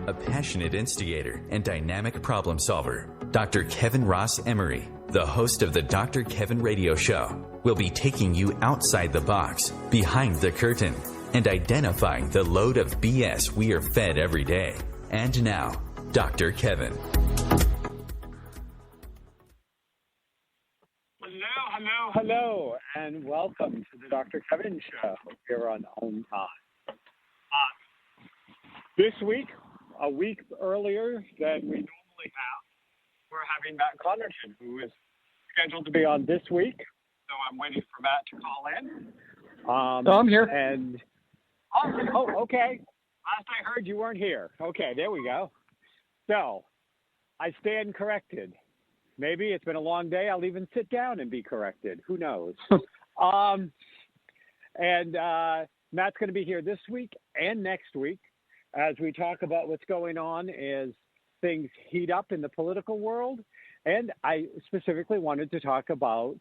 a passionate instigator and dynamic problem solver. Dr. Kevin Ross Emery, the host of the Dr. Kevin Radio Show, will be taking you outside the box, behind the curtain, and identifying the load of BS we are fed every day. And now, Dr. Kevin. Hello, and welcome to the Dr. Kevin Show here on OMTimes. This week, a week earlier than we normally have, we're having Matt Connarton, who is scheduled to be on this week. So I'm waiting for Matt to call in. I'm here. Okay. Last I heard, you weren't here. Okay, there we go. So I stand corrected. Maybe it's been a long day. I'll even sit down and be corrected. Who knows? And Matt's going to be here this week and next week as we talk about what's going on as things heat up in the political world. And I specifically wanted to talk about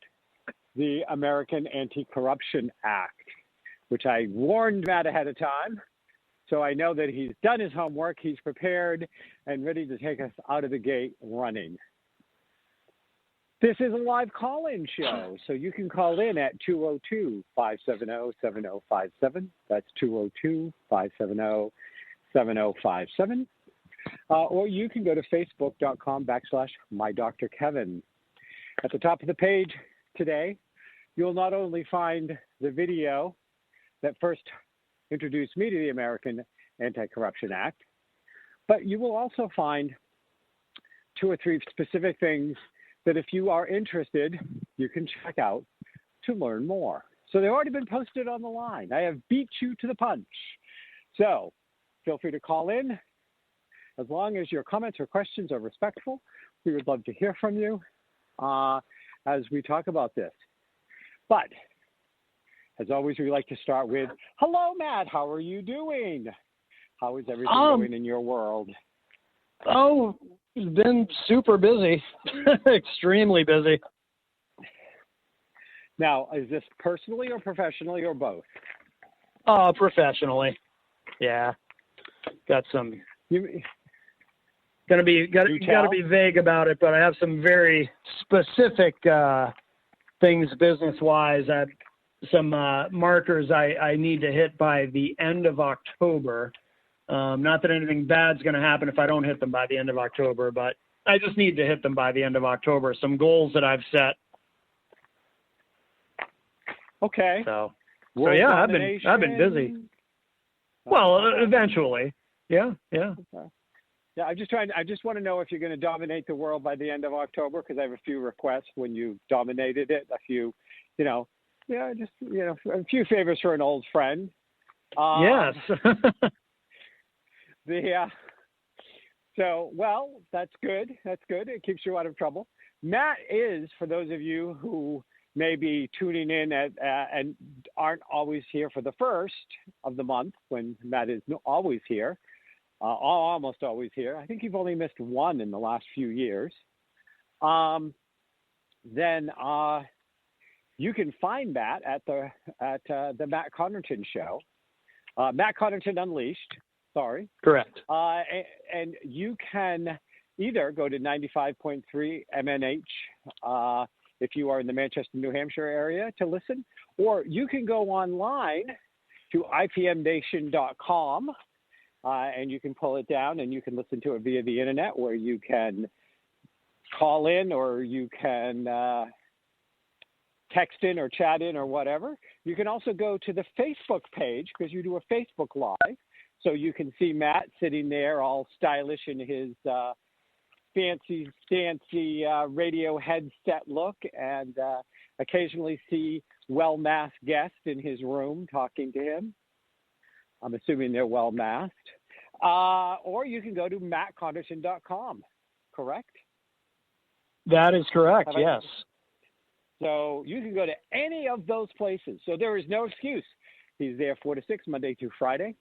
the American Anti-Corruption Act, which I warned Matt ahead of time. So I know that he's done his homework, he's prepared, and ready to take us out of the gate running. This is a live call-in show, so you can call in at 202-570-7057. That's 202-570-7057. Or you can go to facebook.com/MyDrKevin. At the top of the page today, you'll not only find the video that first introduced me to the American Anti-Corruption Act, but you will also find 2 or 3 specific things that if you are interested, you can check out to learn more. So they've already been posted on the line. I have beat you to the punch. So feel free to call in. As long as your comments or questions are respectful, we would love to hear from you as we talk about this. But as always, we like to start with, hello, Matt. How are you doing? How is everything going in your world? Oh, it's been super busy, extremely busy. Now, is this personally or professionally or both? Professionally. Yeah. Got some. Got to be vague about it, but I have some very specific things business-wise. I have some markers I need to hit by the end of October. Not that anything bad's going to happen if I don't hit them by the end of October, but I just need to hit them by the end of October. Some goals that I've set. Okay. So yeah, I've been busy. Well, eventually. Yeah. Okay. Yeah, I just want to know if you're going to dominate the world by the end of October, because I have a few requests when you dominated it. A few, a few favors for an old friend. Yes. Well, that's good. That's good. It keeps you out of trouble. Matt is, for those of you who may be tuning in and aren't always here for the first of the month, when Matt is always here, almost always here. I think you've only missed one in the last few years. Then you can find Matt at the Matt Connarton Show, Matt Connarton Unleashed. Sorry. Correct. And you can either go to 95.3 MNH if you are in the Manchester, New Hampshire area to listen, or you can go online to ipmnation.com and you can pull it down and you can listen to it via the internet, where you can call in or you can text in or chat in or whatever. You can also go to the Facebook page, because you do a Facebook Live. So you can see Matt sitting there all stylish in his fancy radio headset look, and occasionally see well-masked guests in his room talking to him. I'm assuming they're well-masked. Or you can go to mattconnerton.com, correct? That is correct, yes. So you can go to any of those places. So there is no excuse. He's there 4 to 6, Monday through Friday.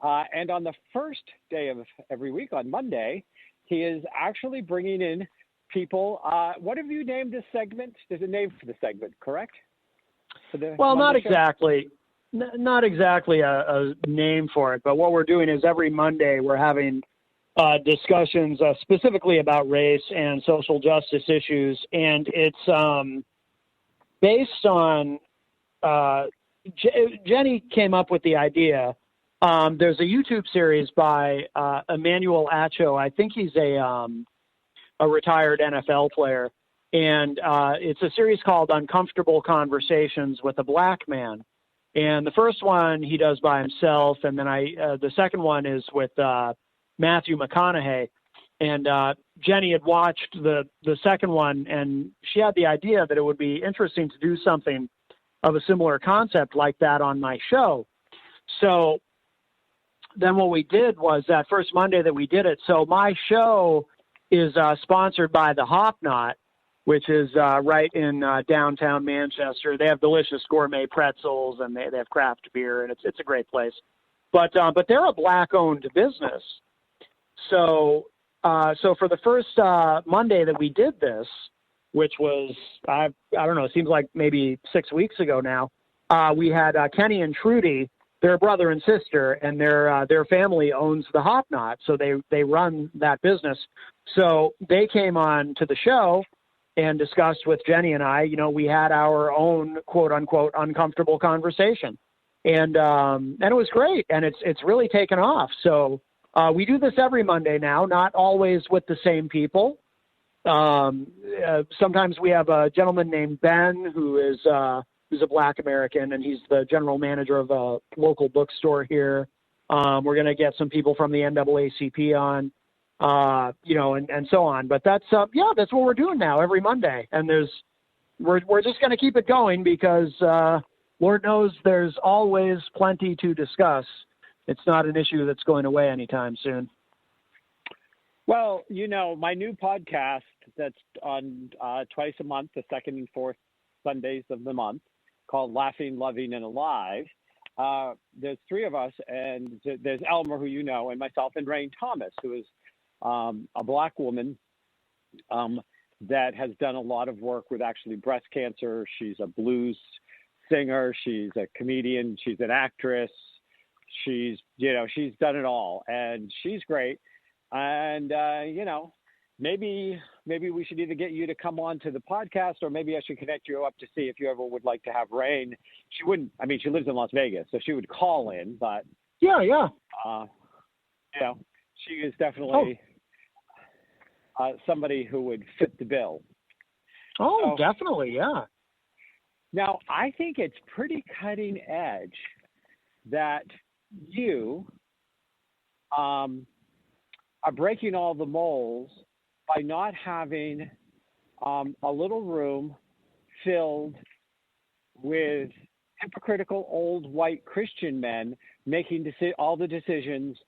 And on the first day of every week, on Monday, he is actually bringing in people. What have you named this segment? There's a name for the segment, correct? Well, not exactly. Not exactly a name for it, but what we're doing is every Monday we're having discussions specifically about race and social justice issues, and it's based on Jenny came up with the idea. There's a YouTube series by Emmanuel Acho. I think he's a retired NFL player, and it's a series called Uncomfortable Conversations with a Black Man. And the first one he does by himself, and then the second one is with Matthew McConaughey. And Jenny had watched the second one, and she had the idea that it would be interesting to do something of a similar concept like that on my show. So then what we did was that first Monday that we did it. So my show is sponsored by the Hop Knot, which is right in downtown Manchester. They have delicious gourmet pretzels, and they have craft beer, and it's a great place. But they're a Black-owned business. So for the first Monday that we did this, which was, I don't know, it seems like maybe 6 weeks ago now, we had Kenny and Trudy. They're brother and sister, and their family owns the Hop Knot, so they run that business. So they came on to the show and discussed with Jenny and I. We had our own quote unquote uncomfortable conversation, and it was great, and it's really taken off. So we do this every Monday now, not always with the same people. Sometimes we have a gentleman named Ben who's a Black American, and he's the general manager of a local bookstore here. We're going to get some people from the NAACP on, and so on. But that's what we're doing now every Monday. And we're just going to keep it going because Lord knows there's always plenty to discuss. It's not an issue that's going away anytime soon. Well, my new podcast that's on twice a month, the second and fourth Sundays of the month, called Laughing, Loving, and Alive. There's three of us, and there's Elmer, who you know, and myself, and Rain Thomas, who is a Black woman that has done a lot of work with actually breast cancer. She's a blues singer. She's a comedian. She's an actress. She's done it all, and she's great. And, maybe we should either get you to come on to the podcast, or maybe I should connect you up to see if you ever would like to have Rain. She wouldn't, she lives in Las Vegas, so she would call in, but yeah. She is definitely somebody who would fit the bill. Oh, so, definitely. Yeah. Now, I think it's pretty cutting edge that you, are breaking all the molds by not having a little room filled with hypocritical old white Christian men making all the decisions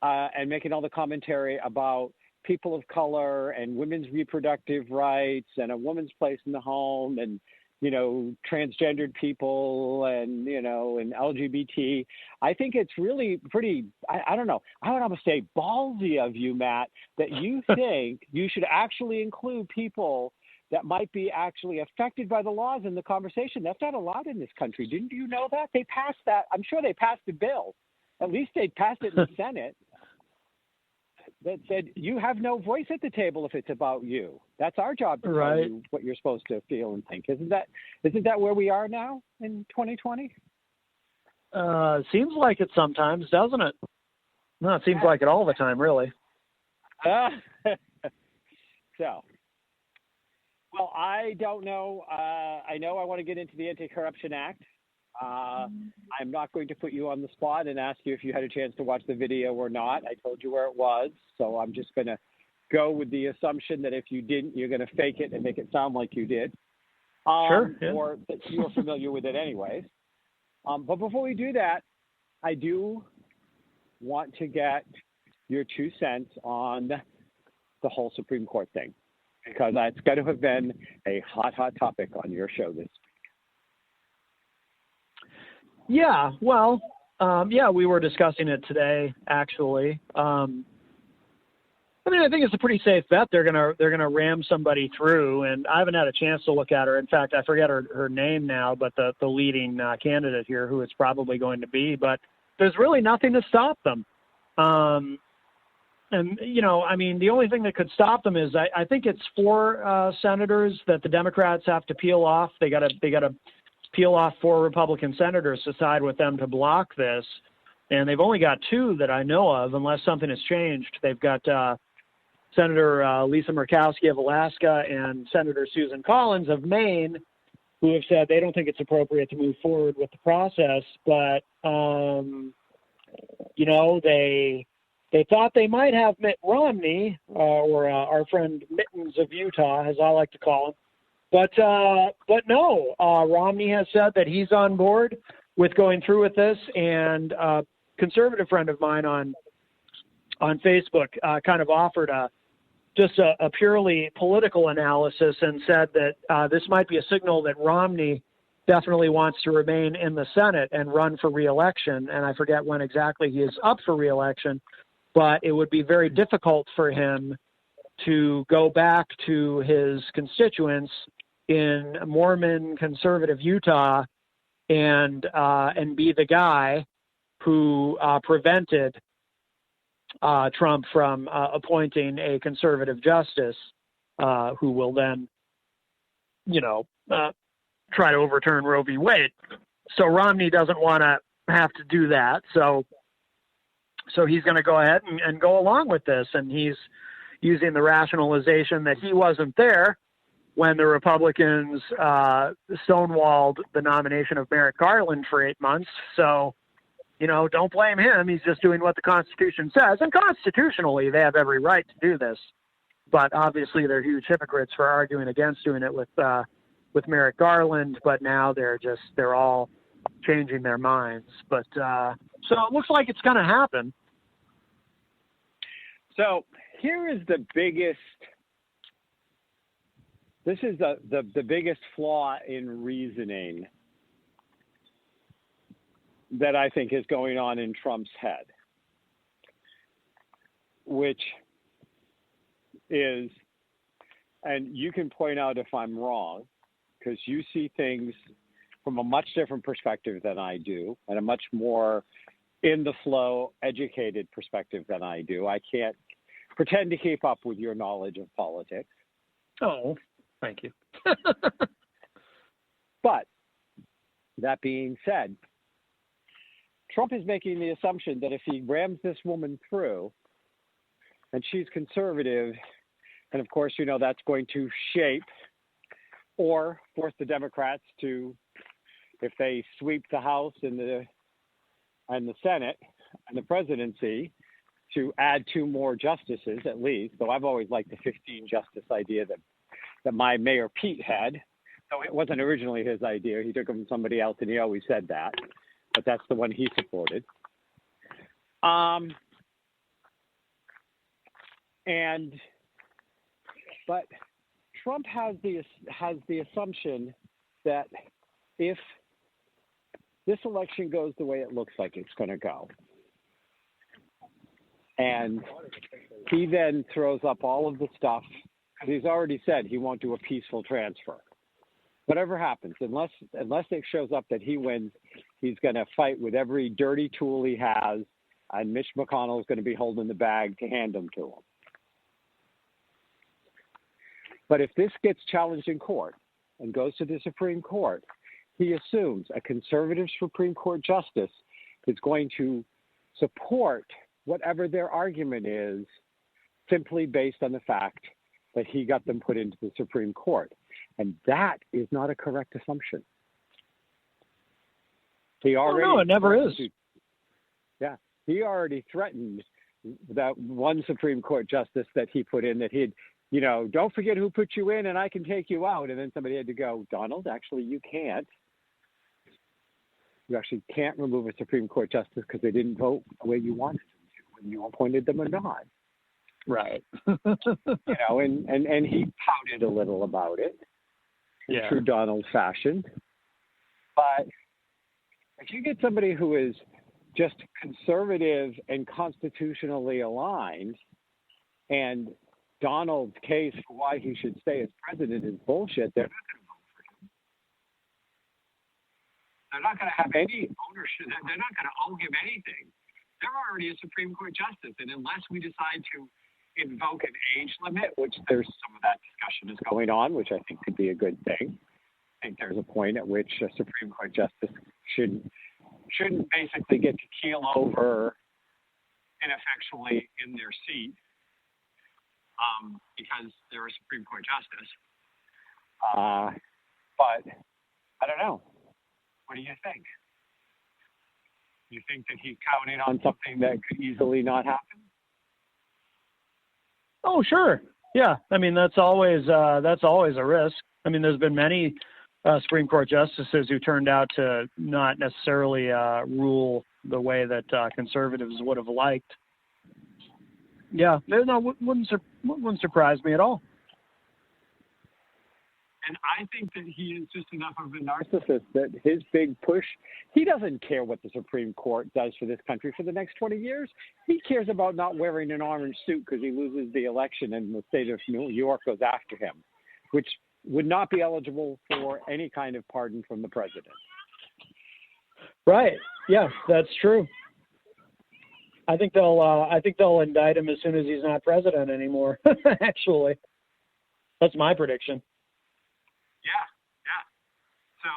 and making all the commentary about people of color and women's reproductive rights and a woman's place in the home and transgendered people and LGBT. I think it's really pretty, I don't know, I would almost say ballsy of you, Matt, that you think you should actually include people that might be actually affected by the laws in the conversation. That's not allowed in this country. Didn't you know that? They passed that. I'm sure they passed a bill. At least they passed it in the Senate that said you have no voice at the table if it's about you. That's our job to tell you what you're supposed to feel and think. Isn't that where we are now in 2020? Seems like it sometimes, doesn't it? No, it seems like it all the time, really. Well, I don't know. I know I want to get into the Anti-Corruption Act. I'm not going to put you on the spot and ask you if you had a chance to watch the video or not. I told you where it was, so I'm just going to go with the assumption that if you didn't, you're going to fake it and make it sound like you did. Sure. Yeah. Or that you were familiar with it anyways. But before we do that, I do want to get your 2 cents on the whole Supreme Court thing, because it's got to have been a hot topic on your show this week. Yeah, well, we were discussing it today, actually. I think it's a pretty safe bet they're gonna ram somebody through, and I haven't had a chance to look at her. In fact, I forget her name now, but the leading candidate here, who it's probably going to be. But there's really nothing to stop them. And, I mean, the only thing that could stop them is I think it's 4 senators that the Democrats have to peel off. They got to peel off 4 Republican senators to side with them to block this. And they've only got 2 that I know of, unless something has changed. They've got Senator Lisa Murkowski of Alaska and Senator Susan Collins of Maine, who have said they don't think it's appropriate to move forward with the process. But, they thought they might have Mitt Romney, or our friend Mittens of Utah, as I like to call him. But no, Romney has said that he's on board with going through with this. And a conservative friend of mine on Facebook kind of offered a purely political analysis and said that this might be a signal that Romney definitely wants to remain in the Senate and run for re-election. And I forget when exactly he is up for re-election, but it would be very difficult for him to go back to his constituents in Mormon conservative Utah and be the guy who prevented Trump from appointing a conservative justice who will then, try to overturn Roe v. Wade. So Romney doesn't want to have to do that. So he's going to go ahead and go along with this. And he's using the rationalization that he wasn't there when the Republicans stonewalled the nomination of Merrick Garland for 8 months. So, don't blame him. He's just doing what the Constitution says. And constitutionally, they have every right to do this. But obviously, they're huge hypocrites for arguing against doing it with Merrick Garland. But now they're all changing their minds. But so it looks like it's going to happen. So here is the biggest. This is the biggest flaw in reasoning that I think is going on in Trump's head, which is, and you can point out if I'm wrong, because you see things from a much different perspective than I do, and a much more in the flow, educated perspective than I do. I can't pretend to keep up with your knowledge of politics. Oh, thank you. But that being said, Trump is making the assumption that if he rams this woman through, and she's conservative, and of course, that's going to shape or force the Democrats to, if they sweep the House and the Senate and the presidency, to add 2 more justices at least. Though I've always liked the 15 justice idea that my Mayor Pete had. So it wasn't originally his idea. He took it from somebody else, and he always said that. But that's the one he supported. But Trump has the assumption that if this election goes the way it looks like it's going to go, and he then throws up all of the stuff, he's already said he won't do a peaceful transfer. Whatever happens, unless it shows up that he wins, he's going to fight with every dirty tool he has, and Mitch McConnell is going to be holding the bag to hand them to him. But if this gets challenged in court and goes to the Supreme Court, he assumes a conservative Supreme Court justice is going to support whatever their argument is simply based on the fact that he got them put into the Supreme Court. And that is not a correct assumption. No, it never is. Yeah. He already threatened that one Supreme Court justice that he put in that he'd, don't forget who put you in and I can take you out. And then somebody had to go, Donald, actually, you can't. You actually can't remove a Supreme Court justice because they didn't vote the way you wanted them to when you appointed them or not. Right. And he pouted a little about it in true Donald fashion. But if you get somebody who is just conservative and constitutionally aligned, and Donald's case for why he should stay as president is bullshit, they're not going to vote for him. They're not going to have any ownership. They're not going to owe him anything. they're already a Supreme Court justice. And unless we decide to invoke an age limit, which there's some of that discussion is going on, which I think could be a good thing. I think there's a point at which a Supreme Court justice shouldn't basically get to keel over ineffectually in their seat because they're a Supreme Court justice. But I don't know. What do you think? You think that he's counting on something that could easily not happen? Oh, sure. Yeah. I mean, that's always a risk. I mean, there's been many Supreme Court justices who turned out to not necessarily rule the way that conservatives would have liked. Yeah, no, wouldn't surprise me at all. And I think that he is just enough of a narcissist that his big push, he doesn't care what the Supreme Court does for this country for the next 20 years. He cares about not wearing an orange suit because he loses the election and the state of New York goes after him, which would not be eligible for any kind of pardon from the president. Right. Yeah, that's true. I think they'll indict him as soon as he's not president anymore. Actually, that's my prediction. Yeah.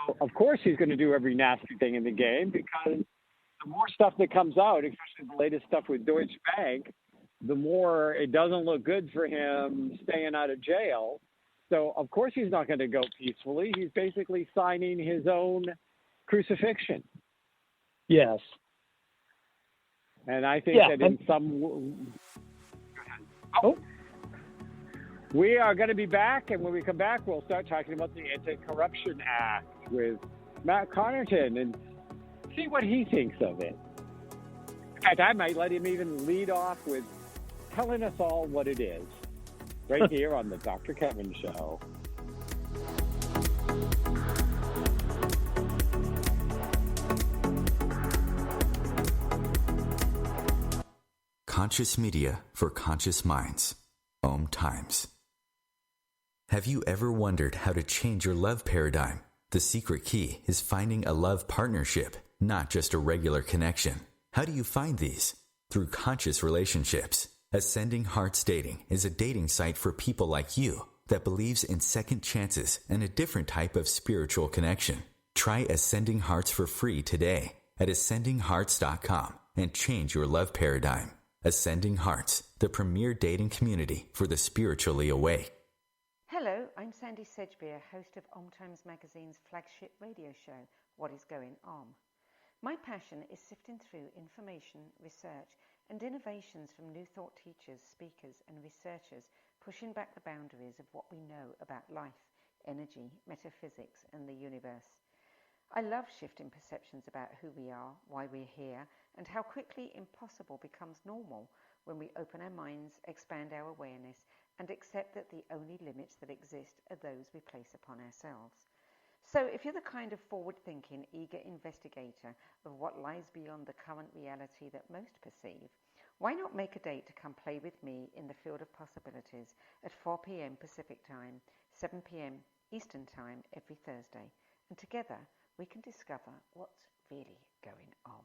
So of course he's going to do every nasty thing in the game because the more stuff that comes out, especially the latest stuff with Deutsche Bank, the more it doesn't look good for him staying out of jail. So of course he's not going to go peacefully. He's basically signing his own crucifixion. Yes. And I think that in some... Go ahead. Oh. We are going to be back, and when we come back, we'll start talking about the Anti-Corruption Act with Matt Connarton and see what he thinks of it. In fact, I might let him even lead off with telling us all what it is, right here on the Dr. Kevin Show. Conscious media for conscious minds. OMTimes. Have you ever wondered how to change your love paradigm? The secret key is finding a love partnership, not just a regular connection. How do you find these? Through conscious relationships. Ascending Hearts Dating is a dating site for people like you that believes in second chances and a different type of spiritual connection. Try Ascending Hearts for free today at ascendinghearts.com and change your love paradigm. Ascending Hearts, the premier dating community for the spiritually awake. Hello, I'm Sandy Sedgbeer, host of OMTimes Magazine's flagship radio show, What is Going On? My passion is sifting through information, research, and innovations from new thought teachers, speakers, and researchers pushing back the boundaries of what we know about life, energy, metaphysics, and the universe. I love shifting perceptions about who we are, why we're here, and how quickly impossible becomes normal when we open our minds, expand our awareness, and accept that the only limits that exist are those we place upon ourselves. So if you're the kind of forward-thinking, eager investigator of what lies beyond the current reality that most perceive, why not make a date to come play with me in the field of possibilities at 4 p.m. Pacific Time, 7 p.m. Eastern Time every Thursday, and together we can discover what's really going on.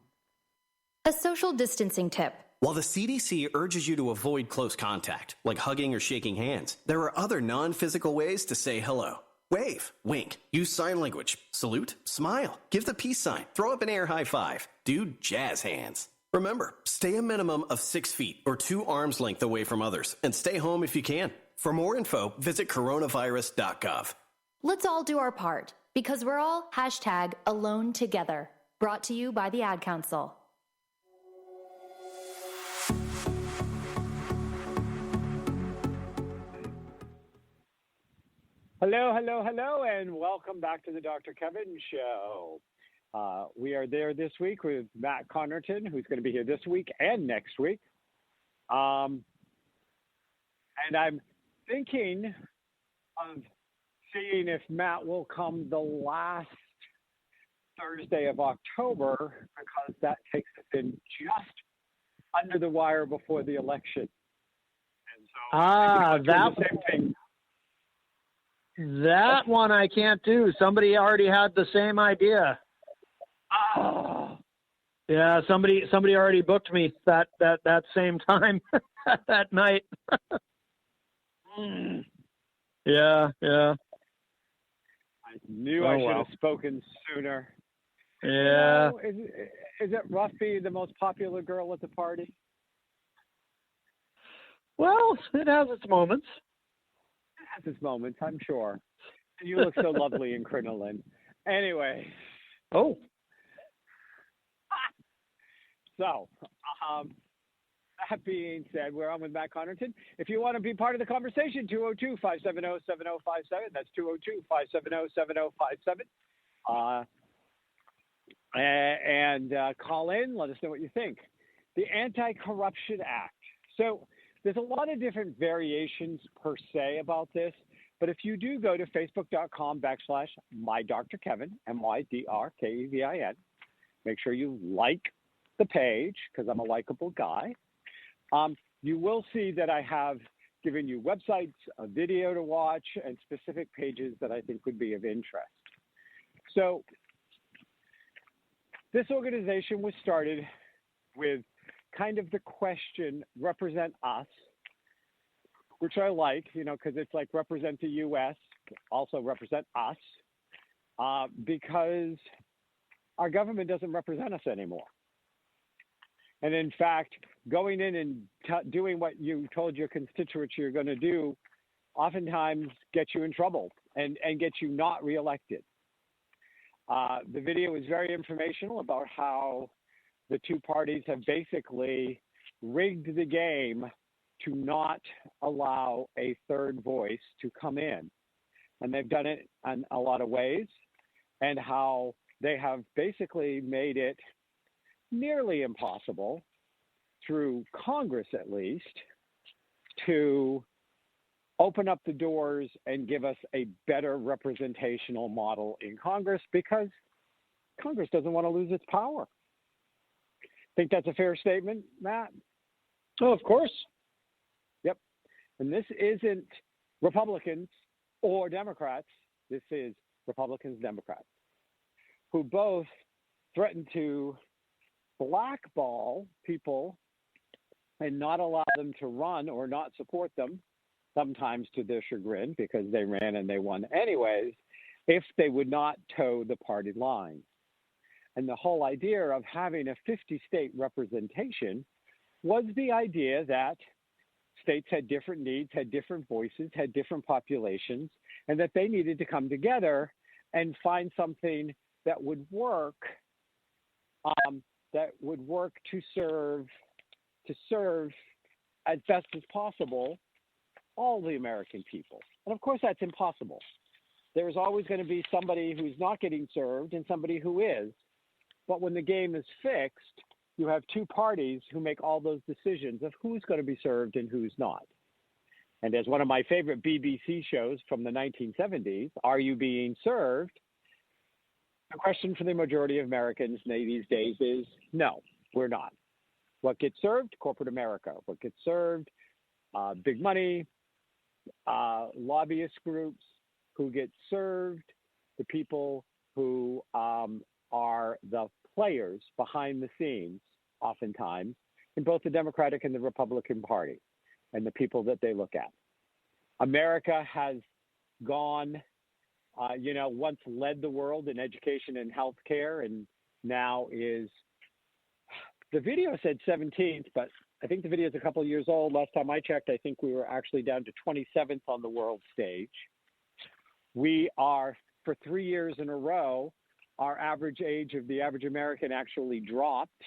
A social distancing tip. While the CDC urges you to avoid close contact, like hugging or shaking hands, there are other non-physical ways to say hello. Wave, wink, use sign language, salute, smile, give the peace sign, throw up an air high five, do jazz hands. Remember, stay a minimum of 6 feet or 2 arms length away from others, and stay home if you can. For more info, visit coronavirus.gov. Let's all do our part, because we're all #alone together. Brought to you by the Ad Council. Hello, and welcome back to the Dr. Kevin Show. We are there this week with Matt Connarton, who's going to be here this week and next week. And I'm thinking of seeing if Matt will come the last Thursday of October, because that takes us in just under the wire before the election. And so that the same thing. That one I can't do. Somebody already had the same idea. Yeah, somebody already booked me that same time that night. Yeah. I knew I should have spoken sooner. Yeah. You know, is it rough being the most popular girl at the party? Well, it has its moments. It has its moments, I'm sure. And you look so lovely in crinoline. Anyway. Oh. So, that being said, we're on with Matt Connarton. If you want to be part of the conversation, 202-570-7057. That's 202-570-7057. And call in. Let us know what you think. The Anti-Corruption Act. So there's a lot of different variations per se about this. But if you do go to facebook.com/MyDrKevin, MyDrKevin, make sure you like the page because I'm a likable guy. You will see that I have given you websites, a video to watch, and specific pages that I think would be of interest. So this organization was started with kind of the question, represent us, which I like, because it's like represent the U.S., also represent us, because our government doesn't represent us anymore. And in fact, going in and doing what you told your constituents you're going to do oftentimes gets you in trouble and gets you not reelected. The video is very informational about how the two parties have basically rigged the game to not allow a third voice to come in. And they've done it in a lot of ways, and how they have basically made it nearly impossible, through Congress at least, to open up the doors and give us a better representational model in Congress, because Congress doesn't want to lose its power. Think that's a fair statement, Matt? Oh, of course. Yep. And this isn't Republicans or Democrats. This is Republicans, Democrats, who both threaten to blackball people and not allow them to run or not support them, sometimes to their chagrin because they ran and they won anyways, if they would not toe the party line. And the whole idea of having a 50-state representation was the idea that states had different needs, had different voices, had different populations, and that they needed to come together and find something that would work, to serve as best as possible all the American people. And of course, that's impossible. There's always going to be somebody who's not getting served and somebody who is. But when the game is fixed, you have two parties who make all those decisions of who's going to be served and who's not. And as one of my favorite BBC shows from the 1970s, Are You Being Served? The question for the majority of Americans these days is, no, we're not. What gets served? Corporate America. What gets served? Big money, lobbyist groups. Who get served? The people who are the players behind the scenes, oftentimes, in both the Democratic and the Republican Party, and the people that they look at. America has gone, once led the world in education and healthcare, and now is, the video said 17th, but I think the video is a couple of years old. Last time I checked, I think we were actually down to 27th on the world stage. We are, for 3 years in a row, our average age of the average American actually dropped.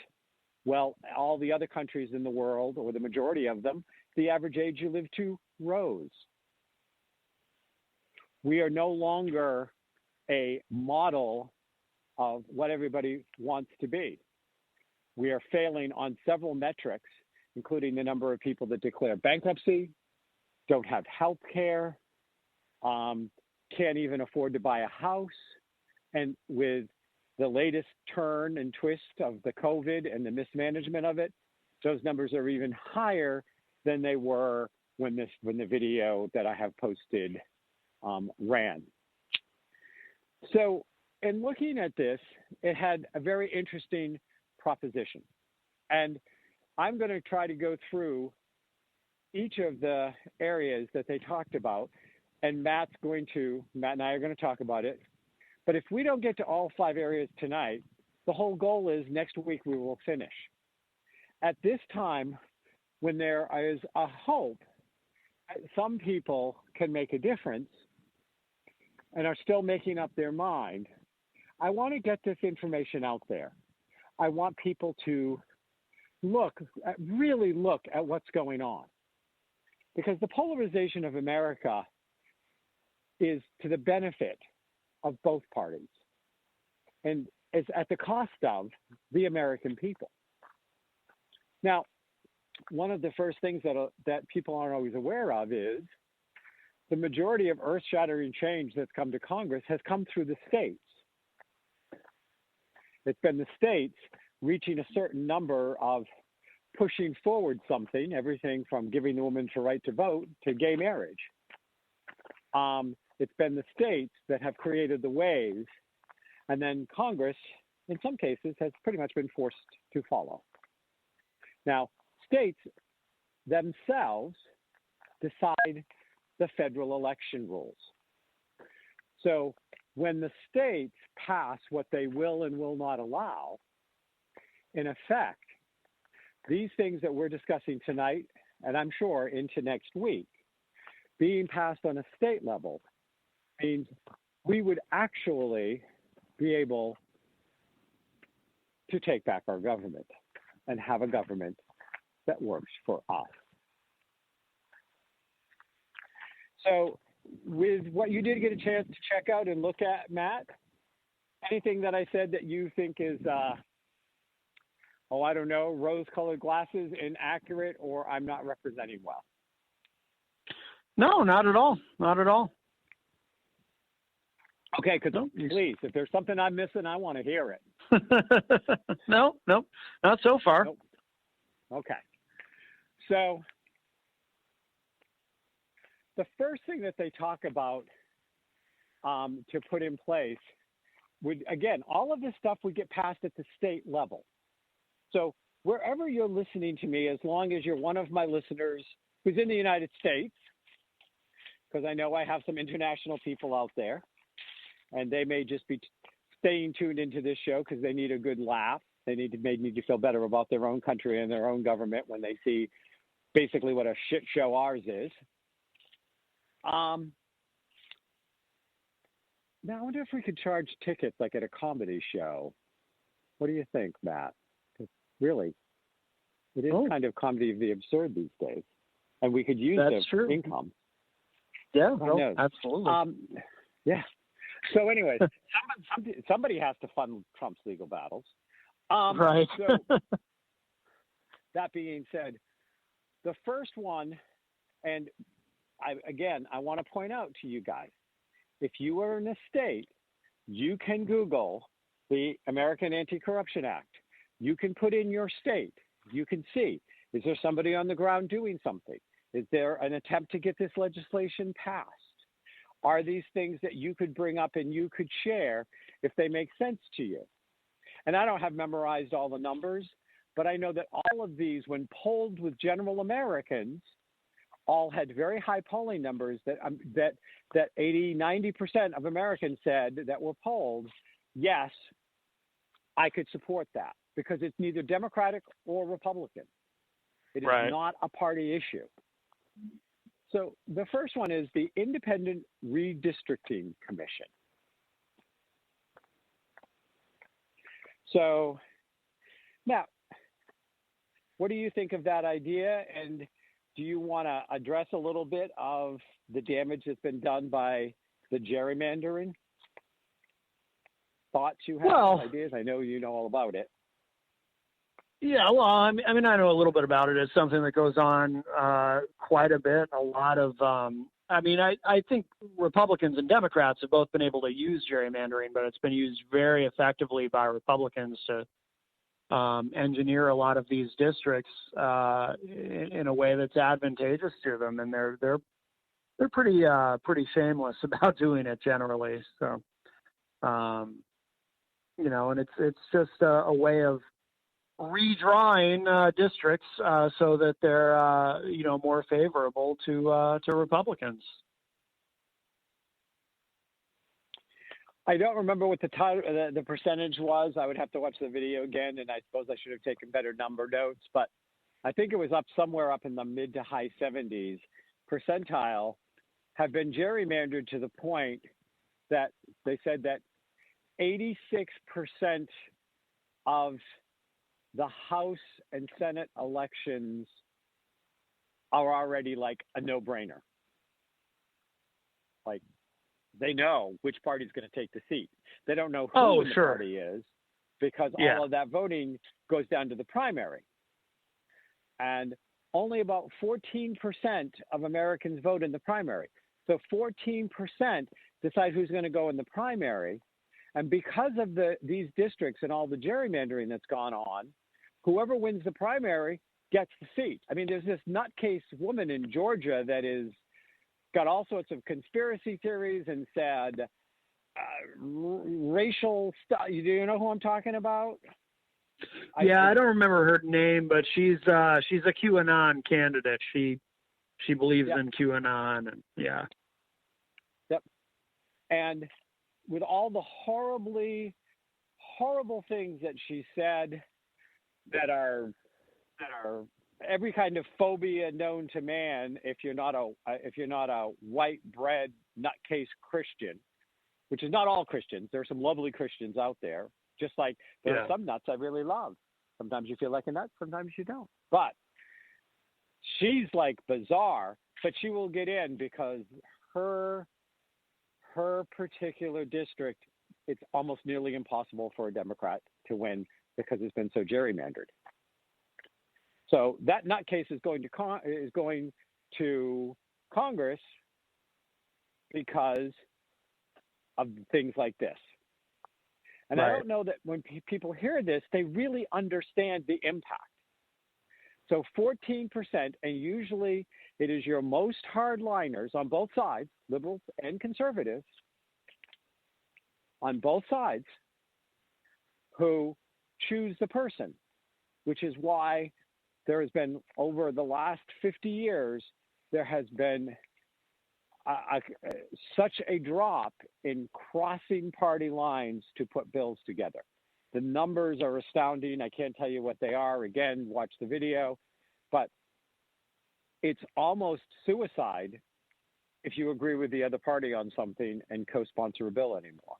Well, all the other countries in the world, or the majority of them, the average age you live to rose. We are no longer a model of what everybody wants to be. We are failing on several metrics, including the number of people that declare bankruptcy, don't have health care, can't even afford to buy a house. And with the latest turn and twist of the COVID and the mismanagement of it, those numbers are even higher than they were when the video that I have posted ran. So in looking at this, it had a very interesting proposition. And I'm going to try to go through each of the areas that they talked about, and Matt and I are going to talk about it. But if we don't get to all 5 areas tonight, the whole goal is next week we will finish. At this time, when there is a hope, some people can make a difference and are still making up their mind. I want to get this information out there. I want people to really look at what's going on. Because the polarization of America is to the benefit of both parties and is at the cost of the American people. Now, one of the first things that people aren't always aware of is the majority of earth-shattering change that's come to Congress has come through the states. It's been the states reaching a certain number of pushing forward something, everything from giving the woman the right to vote to gay marriage. It's been the states that have created the waves, and then Congress, in some cases, has pretty much been forced to follow. Now, states themselves decide the federal election rules. So when the states pass what they will and will not allow, in effect, these things that we're discussing tonight, and I'm sure into next week, being passed on a state level means we would actually be able to take back our government and have a government that works for us. So with what you did get a chance to check out and look at, Matt, anything that I said that you think is, I don't know, rose-colored glasses, inaccurate, or I'm not representing well? No, not at all. Not at all. Okay, please, if there's something I'm missing, I want to hear it. No, not so far. Nope. Okay. So the first thing that they talk about to put in place would, again, all of this stuff would get passed at the state level. So wherever you're listening to me, as long as you're one of my listeners who's in the United States, because I know I have some international people out there, and they may just be staying tuned into this show because they need a good laugh. They need to feel better about their own country and their own government when they see basically what a shit show ours is. Now, I wonder if we could charge tickets like at a comedy show. What do you think, Matt? Really, it is kind of comedy of the absurd these days, and we could use their income. Yeah, absolutely. Yeah. So, anyways, somebody has to fund Trump's legal battles. Right. So, that being said, the first one, and I want to point out to you guys, if you are in a state, you can Google the American Anti-Corruption Act. You can put in your state. You can see, is there somebody on the ground doing something? Is there an attempt to get this legislation passed? Are these things that you could bring up and you could share if they make sense to you? And I don't have memorized all the numbers, but I know that all of these, when polled with general Americans, all had very high polling numbers that 80, 90% of Americans said that were polled, yes, I could support that because it's neither Democratic or Republican. It is not a party issue. So the first one is the Independent Redistricting Commission. So now, what do you think of that idea? And do you want to address a little bit of the damage that's been done by the gerrymandering? Thoughts you have, ideas? I know you know all about it. Yeah, well, I mean, I know a little bit about it. It's something that goes on quite a bit. A lot of, I think Republicans and Democrats have both been able to use gerrymandering, but it's been used very effectively by Republicans to engineer a lot of these districts in a way that's advantageous to them, and they're pretty shameless about doing it generally. So, and it's just a way of redrawing districts so that they're more favorable to Republicans. I don't remember what the percentage was. I would have to watch the video again, and I suppose I should have taken better number notes. But I think it was somewhere up in the mid to high 70s percentile have been gerrymandered to the point that they said that 86% of the House and Senate elections are already like a no-brainer. Like, they know which party is going to take the seat. They don't know who the party is because all of that voting goes down to the primary. And only about 14% of Americans vote in the primary. So 14% decide who's going to go in the primary. And because of these districts and all the gerrymandering that's gone on, whoever wins the primary gets the seat. I mean, there's this nutcase woman in Georgia that is got all sorts of conspiracy theories and said racial stuff. Do you know who I'm talking about? I don't remember her name, but she's a QAnon candidate. She believes in QAnon, and Yep. And with all the horrible things that she said that are every kind of phobia known to man, if you're not a white bread nutcase Christian, which is not all Christians. There are some lovely Christians out there. Just like there are some nuts I really love. Sometimes you feel like a nut, sometimes you don't. But she's like bizarre, but she will get in because her particular district, it's almost nearly impossible for a Democrat to win because it's been so gerrymandered. So that nutcase is going to Congress because of things like this. And I don't know that when people hear this, they really understand the impact. So 14%, and usually it is your most hardliners on both sides, liberals and conservatives, on both sides, who choose the person, which is why there has been, over the last 50 years, there has been such a drop in crossing party lines to put bills together. The numbers are astounding. I can't tell you what they are. Again, watch the video. But it's almost suicide if you agree with the other party on something and co-sponsor a bill anymore,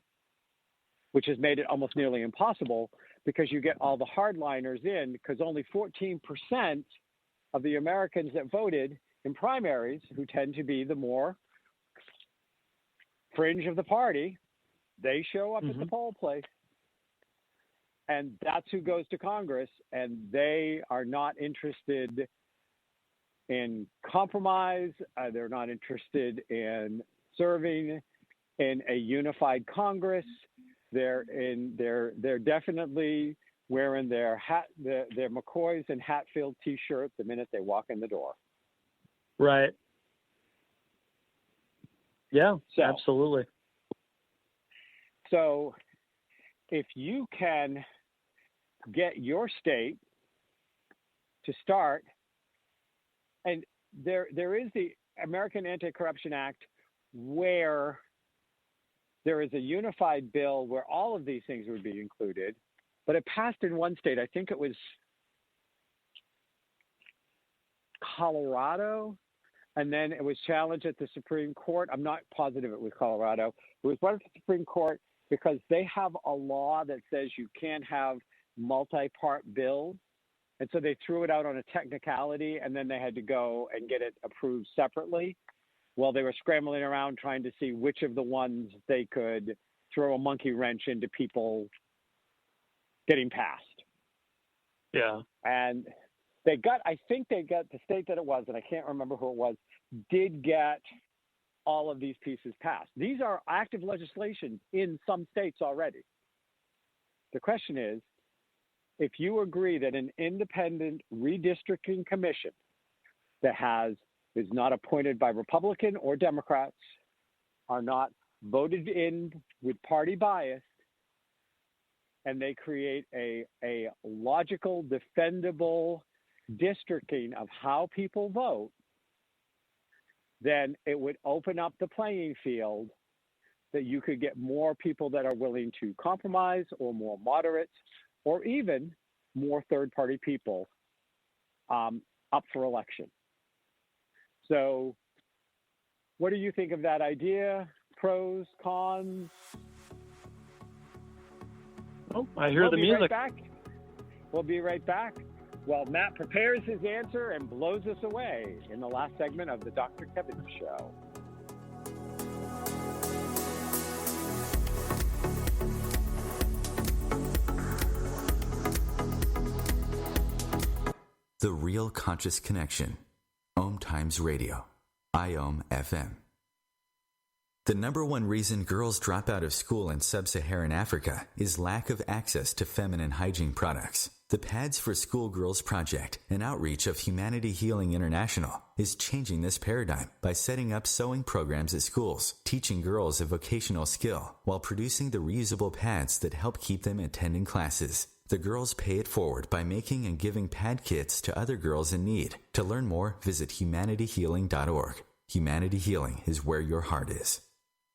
which has made it almost nearly impossible because you get all the hardliners in, because only 14% of the Americans that voted in primaries, who tend to be the more fringe of the party, they show up at the poll place. And that's who goes to Congress, and they are not interested in compromise. They're not interested in serving in a unified Congress. They're definitely wearing their McCoys and Hatfield T-shirts the minute they walk in the door. Right. Yeah, absolutely. So if you can get your state to start, and there is the American Anti-Corruption Act where there is a unified bill where all of these things would be included, but it passed in one state. I think it was Colorado, and then it was challenged at the Supreme Court. I'm not positive it was Colorado. It was brought to the Supreme Court because they have a law that says you can't have multi-part bills. And so they threw it out on a technicality, and then they had to go and get it approved separately. Well, they were scrambling around trying to see which of the ones they could throw a monkey wrench into people getting passed. Yeah. And I think they got the state that it was, and I can't remember who it was, did get all of these pieces passed. These are active legislation in some states already. The question is, if you agree that an independent redistricting commission that is not appointed by Republican or Democrats, are not voted in with party bias, and they create a logical, defendable districting of how people vote, then it would open up the playing field that you could get more people that are willing to compromise, or more moderates, or even more third-party people up for election. So what do you think of that idea? Pros, cons? Oh, I hear the music. We'll be right back. Well, Matt prepares his answer and blows us away in the last segment of the Dr. Kevin Show. The Real Conscious Connection. OMTimes Radio. IOM FM. The number one reason girls drop out of school in sub-Saharan Africa is lack of access to feminine hygiene products. The Pads for Schoolgirls Project, an outreach of Humanity Healing International, is changing this paradigm by setting up sewing programs at schools, teaching girls a vocational skill, while producing the reusable pads that help keep them attending classes. The girls pay it forward by making and giving pad kits to other girls in need. To learn more, visit humanityhealing.org. Humanity Healing is where your heart is.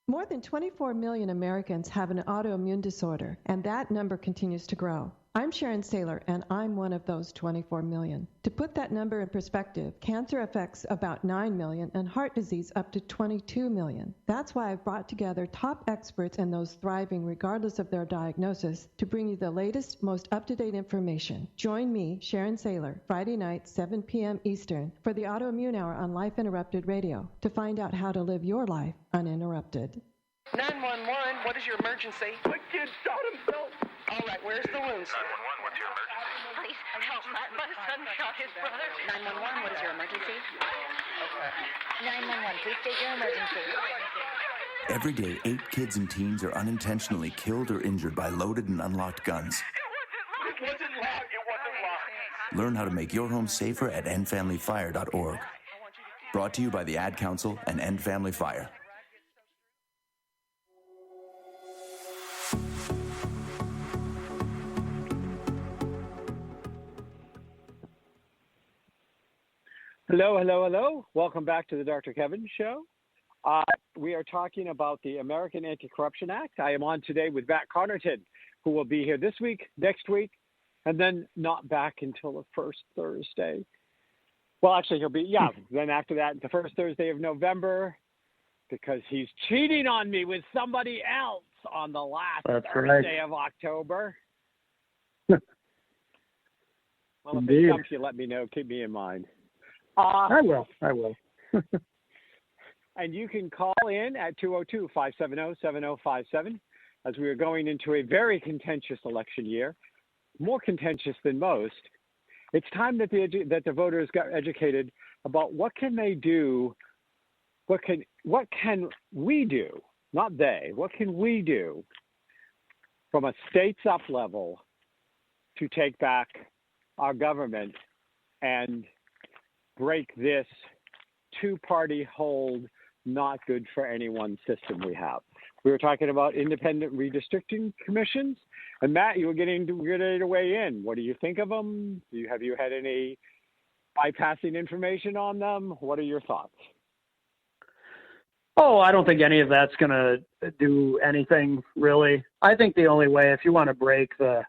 More than 24 million Americans have an autoimmune disorder, and that number continues to grow. I'm Sharon Saylor, and I'm one of those 24 million. To put that number in perspective, cancer affects about 9 million and heart disease up to 22 million. That's why I've brought together top experts and those thriving regardless of their diagnosis to bring you the latest, most up-to-date information. Join me, Sharon Saylor, Friday night, 7 p.m. Eastern, for the Autoimmune Hour on Life Interrupted Radio to find out how to live your life uninterrupted. 911, what is your emergency? My kid shot himself. All right, where's the wounds? 911, what's your emergency? Please help, my son shot his brother. 911, what is your emergency? Okay. 911, please state your emergency. Every day, 8 kids and teens are unintentionally killed or injured by loaded and unlocked guns. It wasn't locked. Learn how to make your home safer at endfamilyfire.org. Brought to you by the Ad Council and End Family Fire. Hello, hello, hello. Welcome back to the Dr. Kevin Show. We are talking about the American Anti-Corruption Act. I am on today with Matt Connarton, who will be here this week, next week, and then not back until the first Thursday. Well, actually, he'll be, then after that, the first Thursday of November, because he's cheating on me with somebody else on the last Thursday of October. Well, if it comes, you let me know. Keep me in mind. I will. And you can call in at 202-570-7057 as we are going into a very contentious election year, more contentious than most. It's time that the voters got educated about what can they do, what can we do, not they, what can we do from a states up level to take back our government and break this two-party hold, not good for anyone system we have. We were talking about independent redistricting commissions, and Matt, you were getting ready to weigh in. What do you think of them? Have you had any bypassing information on them? What are your thoughts? Oh, I don't think any of that's going to do anything, really. I think the only way, if you want to break the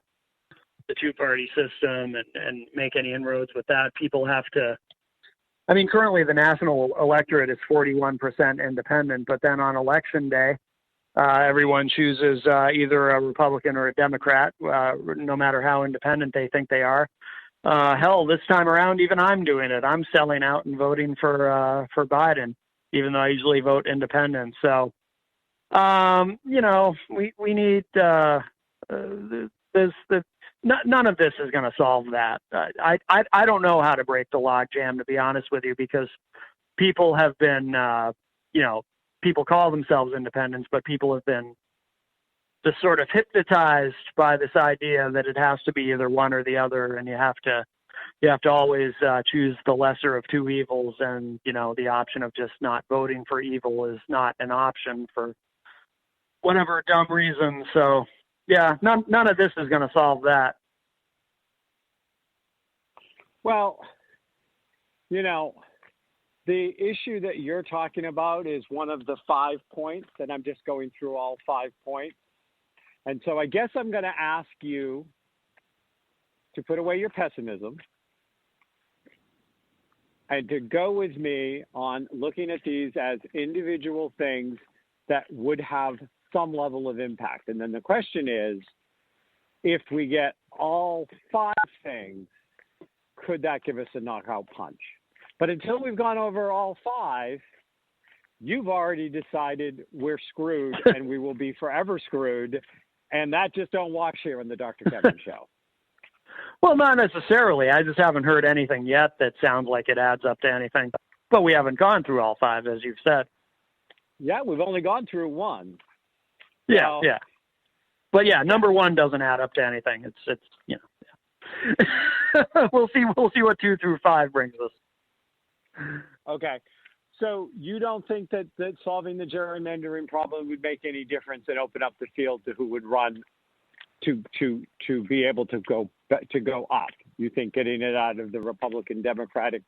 two-party system and make any inroads with that, people have to, I mean, currently the national electorate is 41% independent, but then on election day, everyone chooses either a Republican or a Democrat, no matter how independent they think they are. Hell, this time around, even I'm doing it. I'm selling out and voting for Biden, even though I usually vote independent. So, we need none of this is going to solve that. I don't know how to break the logjam, to be honest with you, because people have been, people call themselves independents, but people have been just sort of hypnotized by this idea that it has to be either one or the other, and you have to always choose the lesser of two evils, and the option of just not voting for evil is not an option for whatever dumb reason. So Yeah, none of this is going to solve that. Well, you know, the issue that you're talking about is one of the 5 points, and I'm just going through all 5 points. And so I guess I'm going to ask you to put away your pessimism and to go with me on looking at these as individual things that would have some level of impact. And then the question is, if we get all 5 things, could that give us a knockout punch? But until we've gone over all 5, you've already decided we're screwed and we will be forever screwed. And that just don't watch here on the Dr. Kevin Show. Well, not necessarily. I just haven't heard anything yet that sounds like it adds up to anything. But we haven't gone through all 5, as you've said. Yeah, we've only gone through 1. Yeah, yeah. But yeah, number 1 doesn't add up to anything. It's you know. Yeah. We'll see what 2 through 5 brings us. Okay. So you don't think that solving the gerrymandering problem would make any difference and open up the field to who would run to be able to go up? You think getting it out of the Republican Democratic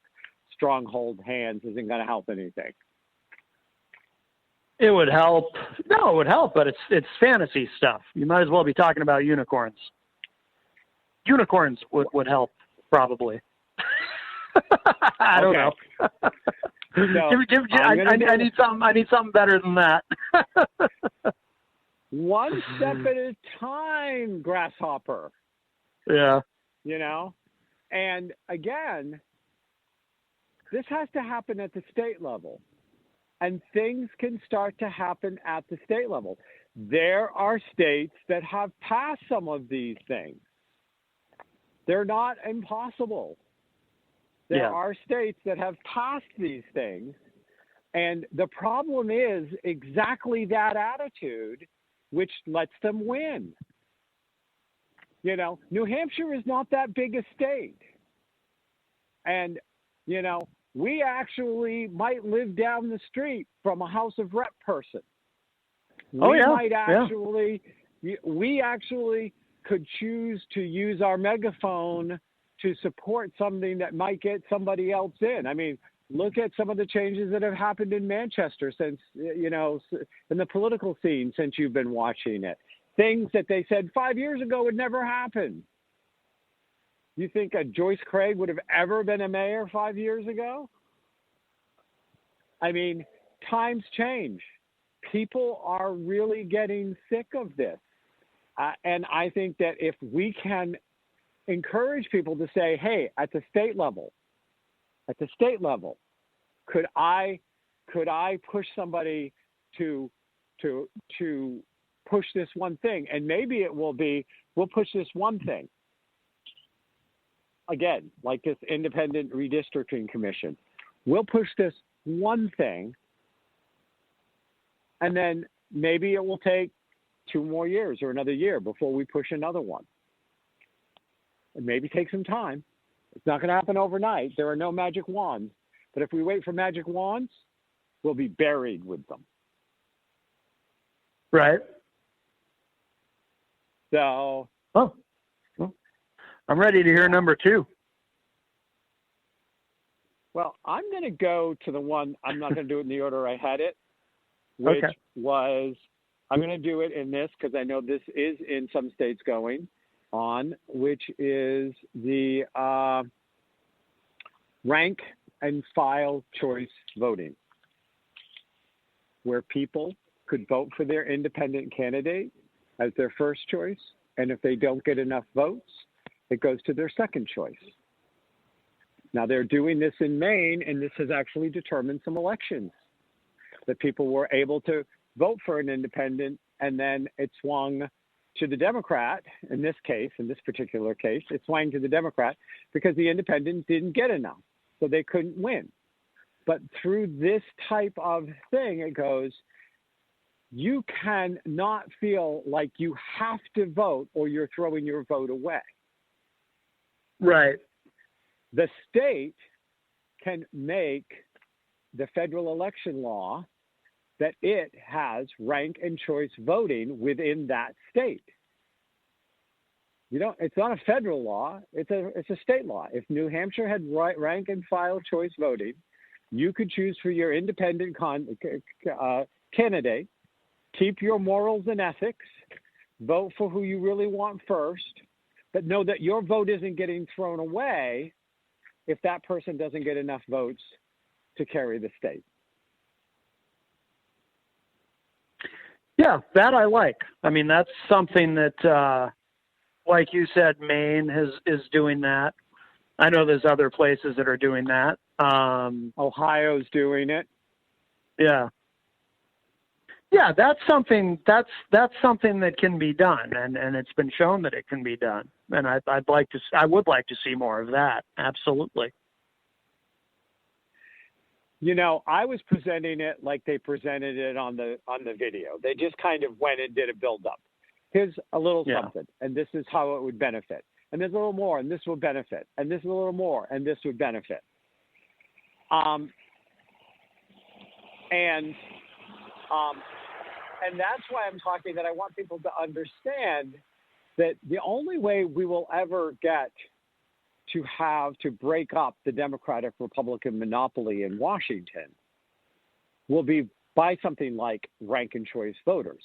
stronghold hands isn't going to help anything? It would help. No, it would help, but it's fantasy stuff. You might as well be talking about unicorns. Unicorns would help, probably. I don't know. So I need something better than that. One step at a time, grasshopper. Yeah. You know? And again, this has to happen at the state level. And things can start to happen at the state level. There are states that have passed some of these things. They're not impossible. There are states that have passed these things. And the problem is exactly that attitude, which lets them win. You know, New Hampshire is not that big a state. And, you know, we actually might live down the street from a House of Rep person. We actually could choose to use our megaphone to support something that might get somebody else in. I mean, look at some of the changes that have happened in Manchester since, you know, in the political scene since you've been watching it. Things that they said 5 years ago would never happen. You think a Joyce Craig would have ever been a mayor 5 years ago? I mean, times change. People are really getting sick of this. And I think that if we can encourage people to say, hey, at the state level, could I push somebody to push this one thing? And maybe it will be, we'll push this one thing. Again, like this independent redistricting commission. We'll push this one thing, and then maybe it will take 2 more years or another year before we push another one. It maybe take some time. It's not going to happen overnight. There are no magic wands. But if we wait for magic wands, we'll be buried with them. Right. So. Oh. Well, I'm ready to hear number 2. Well, I'm going to go to the one, I'm not going to do it in the order I had it, which was, I'm going to do it in this because I know this is in some states going on, which is the rank and file choice voting, where people could vote for their independent candidate as their first choice. And if they don't get enough votes, it goes to their second choice. Now, they're doing this in Maine, and this has actually determined some elections that people were able to vote for an independent, and then it swung to the Democrat. In this case, in this particular case, it swung to the Democrat because the independent didn't get enough, so they couldn't win. But through this type of thing, it goes, you can not feel like you have to vote or you're throwing your vote away. Right. The state can make the federal election law that it has rank and choice voting within that state. It's not a federal law. It's a state law. If New Hampshire had rank and file choice voting, you could choose for your independent candidate, keep your morals and ethics, vote for who you really want first, but know that your vote isn't getting thrown away if that person doesn't get enough votes to carry the state. Yeah, that I like. I mean, that's something that, like you said, Maine is doing that. I know there's other places that are doing that. Ohio's doing it. Yeah. Yeah, that's something that can be done, and it's been shown that it can be done. And I would like to see more of that. Absolutely. I was presenting it like they presented it on the video. They just kind of went and did a build-up. Here's a little something, and this is how it would benefit. And there's a little more, and this would benefit. And this is a little more, and this would benefit. And that's why I'm talking that I want people to understand that the only way we will ever get to break up the Democratic-Republican monopoly in Washington will be by something like rank and choice voters.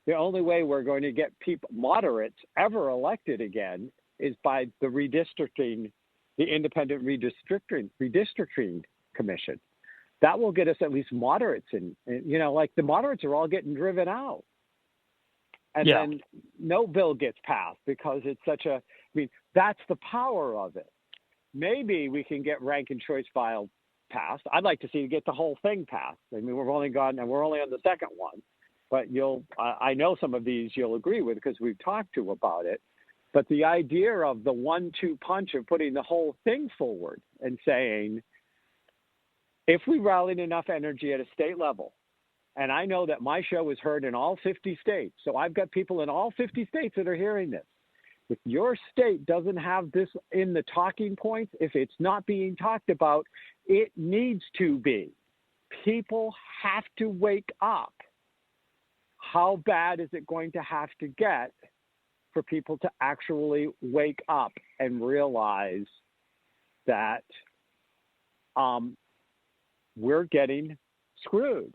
The only way we're going to get moderates ever elected again is by the redistricting, the independent redistricting commission. That will get us at least moderates in, like the moderates are all getting driven out. And then no bill gets passed because it's that's the power of it. Maybe we can get rank and choice file passed. I'd like to see get the whole thing passed. I mean, we're only on the second one, but I know some of these you'll agree with because we've talked to about it. But the idea of the 1-2 punch of putting the whole thing forward and saying, if we rallied enough energy at a state level, and I know that my show is heard in all 50 states, so I've got people in all 50 states that are hearing this. If your state doesn't have this in the talking points, if it's not being talked about, it needs to be. People have to wake up. How bad is it going to have to get for people to actually wake up and realize that we're getting screwed?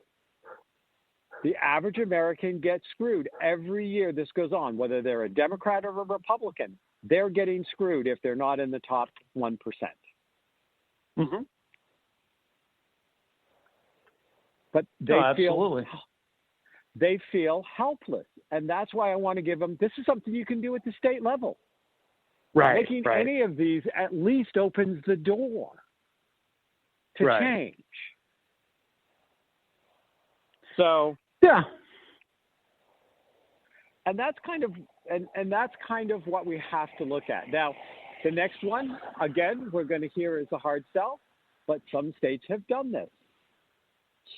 The average American gets screwed every year this goes on, whether they're a Democrat or a Republican. They're getting screwed if they're not in the top 1%. Mm-hmm. But they feel helpless. And that's why I want to give them, this is something you can do at the state level. Right. Making any of these at least opens the door to change. So, yeah. And that's kind of what we have to look at. Now, the next one, again, we're going to hear is a hard sell, but some states have done this.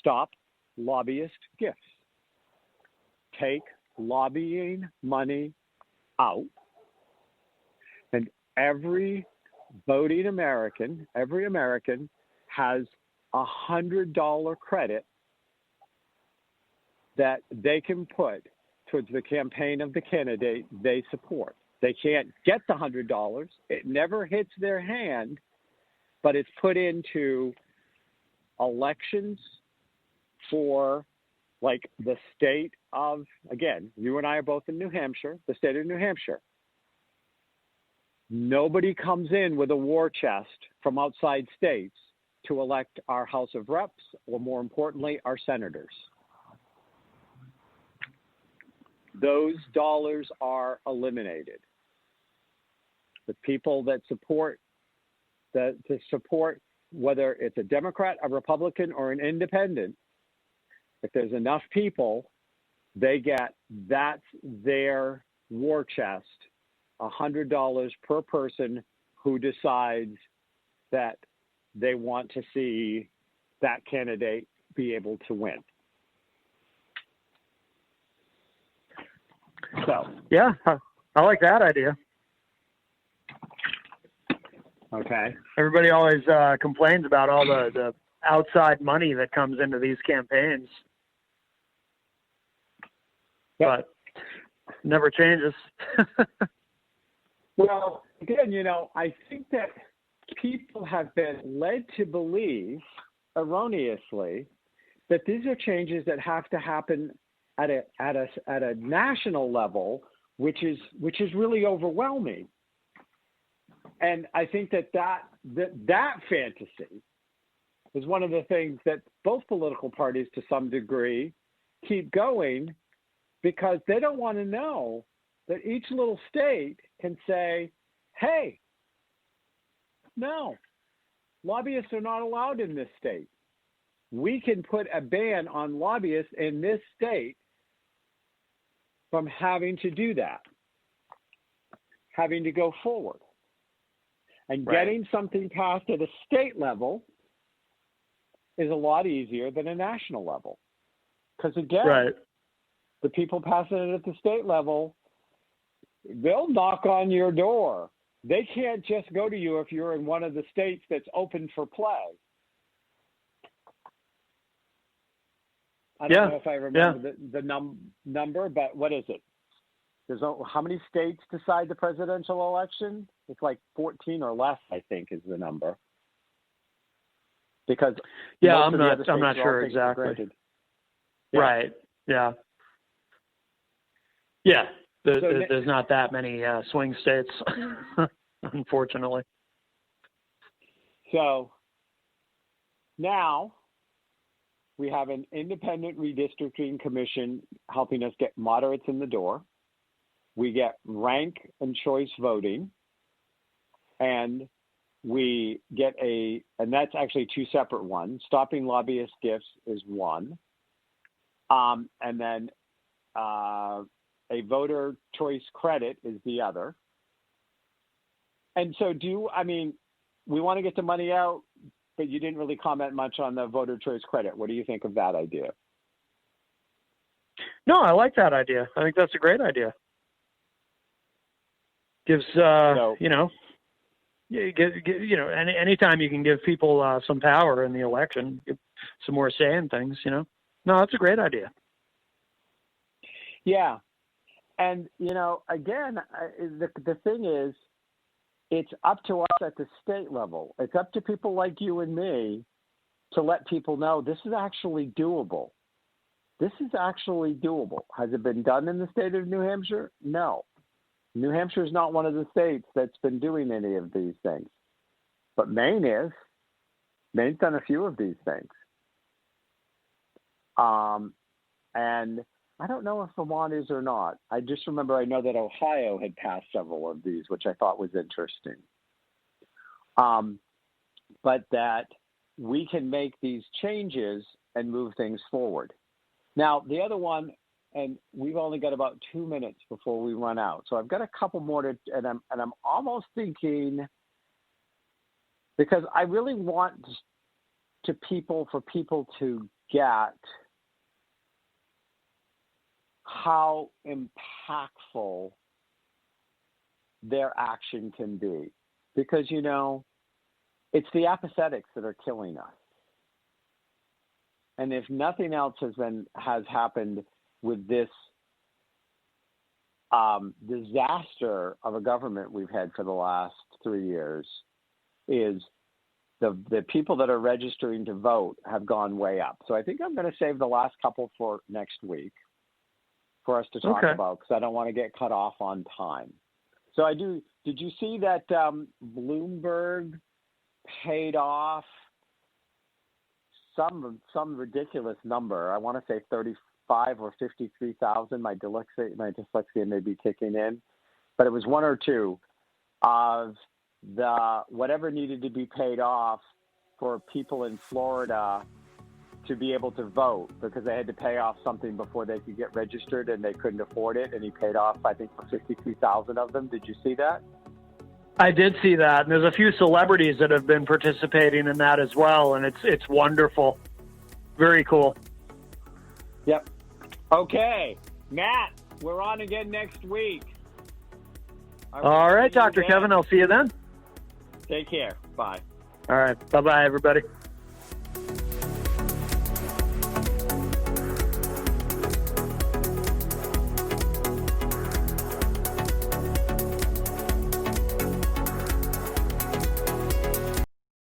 Stop lobbyist gifts. Take lobbying money out, and every voting American, has $100 credit that they can put towards the campaign of the candidate they support. They can't get the $100. It never hits their hand, but it's put into elections for, like, the state of, again, you and I are both in New Hampshire, the state of New Hampshire. Nobody comes in with a war chest from outside states to elect our House of Reps, or more importantly, our senators. Those dollars are eliminated. The people that support, whether it's a Democrat, a Republican, or an independent, if there's enough people, that's their war chest, $100 per person who decides that they want to see that candidate be able to win. So, yeah, I like that idea. Okay. Everybody always complains about all the outside money that comes into these campaigns. Yep. But never changes. Well, again, I think that people have been led to believe erroneously that these are changes that have to happen at a national level, which is really overwhelming. And I think that fantasy is one of the things that both political parties, to some degree, keep going, because they don't want to know that each little state can say, hey, no, lobbyists are not allowed in this state. We can put a ban on lobbyists in this state from having to do that, having to go forward. And getting something passed at a state level is a lot easier than a national level. Because again, the people passing it at the state level, they'll knock on your door. They can't just go to you if you're in one of the states that's open for play. I don't know if I remember the number, but what is it? There's how many states decide the presidential election? It's like 14 or less, I think, is the number. Because I'm not sure exactly. Yeah. Right. Yeah. Yeah. There's not that many swing states, unfortunately. So now we have an independent redistricting commission helping us get moderates in the door. We get rank and choice voting, and we get and that's actually two separate ones. Stopping lobbyist gifts is one. And then a voter choice credit is the other. And so we want to get the money out, but you didn't really comment much on the voter choice credit. What do you think of that idea? No, I like that idea. I think that's a great idea. Gives, anytime you can give people some power in the election, give some more say in things, No, that's a great idea. Yeah. And, again, the thing is, it's up to us at the state level. It's up to people like you and me to let people know this is actually doable. This is actually doable. Has it been done in the state of New Hampshire? No. New Hampshire is not one of the states that's been doing any of these things. But Maine is. Maine's done a few of these things. And I don't know if Vermont is or not. I just remember I know that Ohio had passed several of these, which I thought was interesting. But that we can make these changes and move things forward. Now, the other one, and we've only got about 2 minutes before we run out. So I've got a couple more and I'm almost thinking, because I really want for people to get how impactful their action can be. Because, it's the apathetics that are killing us. And if nothing else has happened with this disaster of a government we've had for the last 3 years, is the people that are registering to vote have gone way up. So I think I'm going to save the last couple for next week for us to talk about, because I don't want to get cut off on time. So did you see that Bloomberg paid off some ridiculous number? I want to say 35 or 53,000. My dyslexia may be kicking in, but it was one or two of the whatever needed to be paid off for people in Florida to be able to vote, because they had to pay off something before they could get registered and they couldn't afford it. And he paid off, I think, for 53,000 of them. Did you see that? I did see that. And there's a few celebrities that have been participating in that as well. And it's wonderful. Very cool. Yep. Okay. Matt, we're on again next week. All right, Dr. Kevin. I'll see you then. Take care. Bye. All right. Bye-bye, everybody.